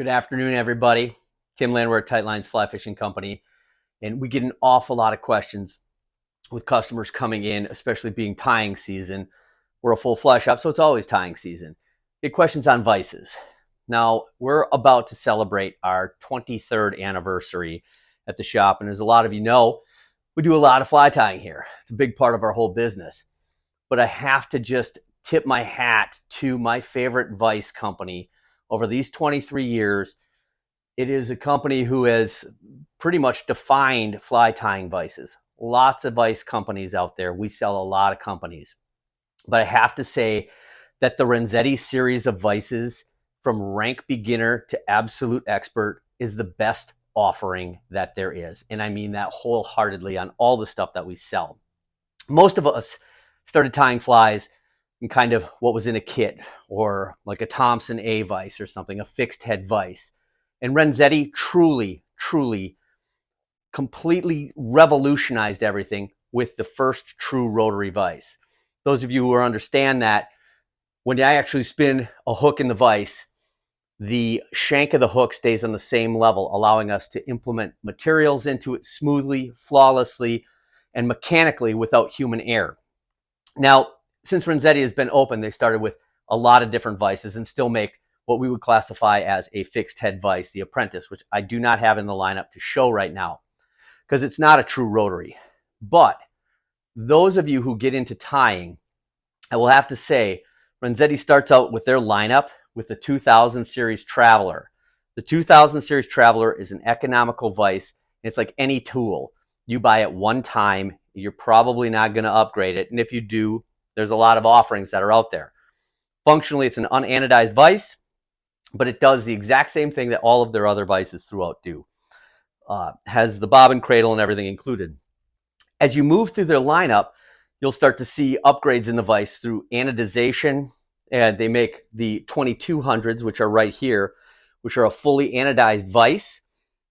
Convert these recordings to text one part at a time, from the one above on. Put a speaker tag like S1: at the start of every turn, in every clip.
S1: Good afternoon, everybody. Tim Landwehr, Tight Lines Fly Fishing Company. And we get an awful lot of questions with customers coming in, especially being tying season. We're a full fly shop, so it's always tying season. Get questions on vices. Now, we're about to celebrate our 23rd anniversary at the shop. And as a lot of you know, we do a lot of fly tying here. It's a big part of our whole business. But I have to just tip my hat to my favorite vice company. Over these 23 years, it is a company who has pretty much defined fly tying vices. Lots of vice companies out there. We sell a lot of companies. But I have to say that the Renzetti series of vices, from rank beginner to absolute expert, is the best offering that there is. And I mean that wholeheartedly on all the stuff that we sell. Most of us started tying flies in kind of what was in a kit, or like a Thompson A vise or something, a fixed head vise. And Renzetti truly completely revolutionized everything with the first true rotary vise. Those of you who understand that, when I actually spin a hook in the vise, the shank of the hook stays on the same level, allowing us to implement materials into it smoothly, flawlessly, and mechanically without human error. Now, since Renzetti has been open, they started with a lot of different vices and still make what we would classify as a fixed head vise, the Apprentice, which I do not have in the lineup to show right now because it's not a true rotary. But those of you who get into tying, I will have to say, Renzetti starts out with their lineup with the 2000 Series Traveler. The 2000 Series Traveler is an economical vise. It's like any tool. You buy it one time, you're probably not going to upgrade it. And if you do, there's a lot of offerings that are out there. Functionally, it's an unanodized vise, but it does the exact same thing that all of their other vices throughout do. Has the bobbin cradle and everything included. As you move through their lineup, you'll start to see upgrades in the vise through anodization. And they make the 2200s, which are right here, which are a fully anodized vise.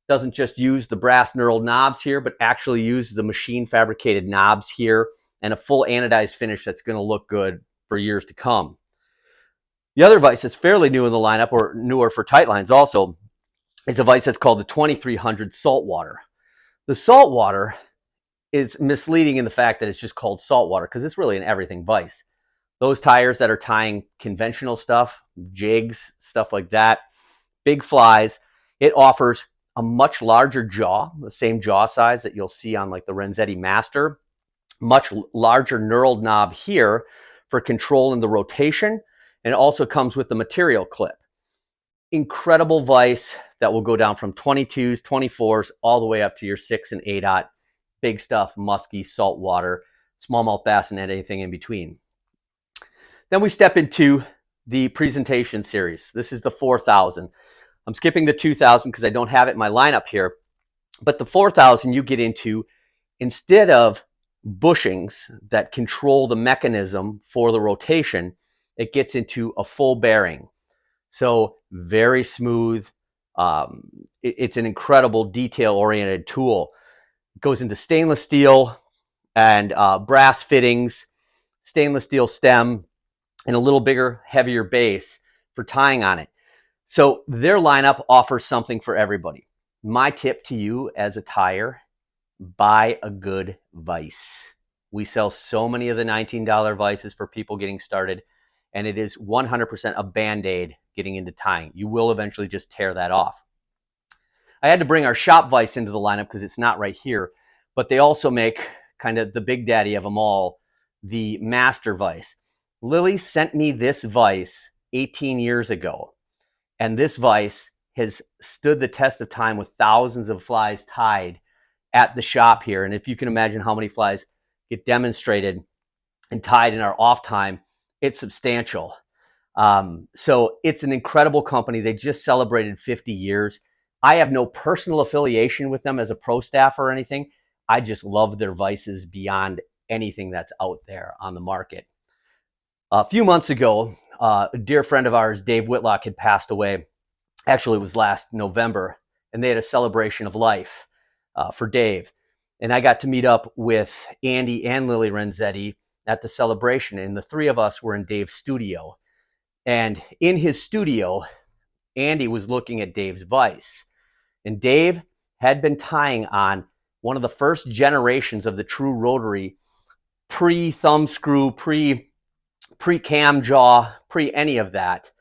S1: Doesn't just use the brass knurled knobs here, but actually use the machine fabricated knobs here and a full anodized finish that's going to look good for years to come. The other vise that's fairly new in the lineup, or newer for tight lines also, is a vise that's called the 2300 Saltwater. The Saltwater is misleading in the fact that it's just called Saltwater because it's really an everything vise. Those tires that are tying conventional stuff, jigs, stuff like that, big flies, it offers a much larger jaw, the same jaw size that you'll see on like the Renzetti Master, much larger knurled knob here for controlling the rotation, and it also comes with the material clip. Incredible vise that will go down from 22s, 24s, all the way up to your 6 and 8/0, big stuff, musky, saltwater, smallmouth bass, and anything in between. Then we step into the presentation series. This is the 4000. I'm skipping the 2000 because I don't have it in my lineup here. But the 4000 you get into, instead of bushings that control the mechanism for the rotation, it gets into a full bearing. So very smooth. It's an incredible detail-oriented tool. It goes into stainless steel and brass fittings, stainless steel stem, and a little bigger, heavier base for tying on it. So their lineup offers something for everybody. My tip to you as a tyer, buy a good vise. We sell so many of the $19 vices for people getting started, and it is 100% a Band-Aid getting into tying. You will eventually just tear that off. I had to bring our shop vise into the lineup because it's not right here, but they also make kind of the big daddy of them all, the Master Vise. Lily sent me this vise 18 years ago, and this vise has stood the test of time with thousands of flies tied at the shop here. And if you can imagine how many flies get demonstrated and tied in our off time, it's substantial. So it's an incredible company. They just celebrated 50 years. I have no personal affiliation with them as a pro staff or anything. I just love their vices beyond anything that's out there on the market. A few months ago, a dear friend of ours, Dave Whitlock, had passed away. Actually, it was last November, and they had a celebration of life for Dave. And I got to meet up with Andy and Lily Renzetti at the celebration, and the three of us were in Dave's studio. And in his studio, Andy was looking at Dave's vise. And Dave had been tying on one of the first generations of the true rotary, pre-thumb screw, pre-cam jaw, pre any of that.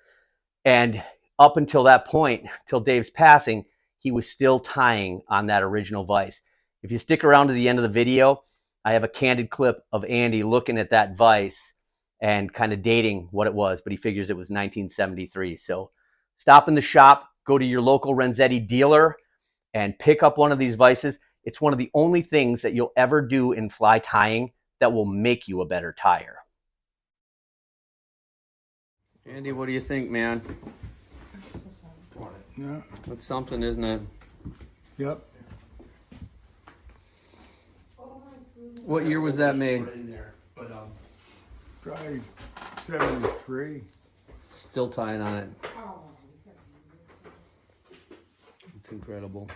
S1: And up until that point, till Dave's passing, he was still tying on that original vise. If you stick around to the end of the video, I have a candid clip of Andy looking at that vise and kind of dating what it was, but he figures it was 1973. So stop in the shop, go to your local Renzetti dealer, and pick up one of these vises. It's one of the only things that you'll ever do in fly tying that will make you a better tyer. Andy, what do you think, man?
S2: Yeah.
S1: That's something, isn't it?
S2: Yep.
S1: What year was that made?
S2: Probably 73.
S1: Still tying on it. It's incredible.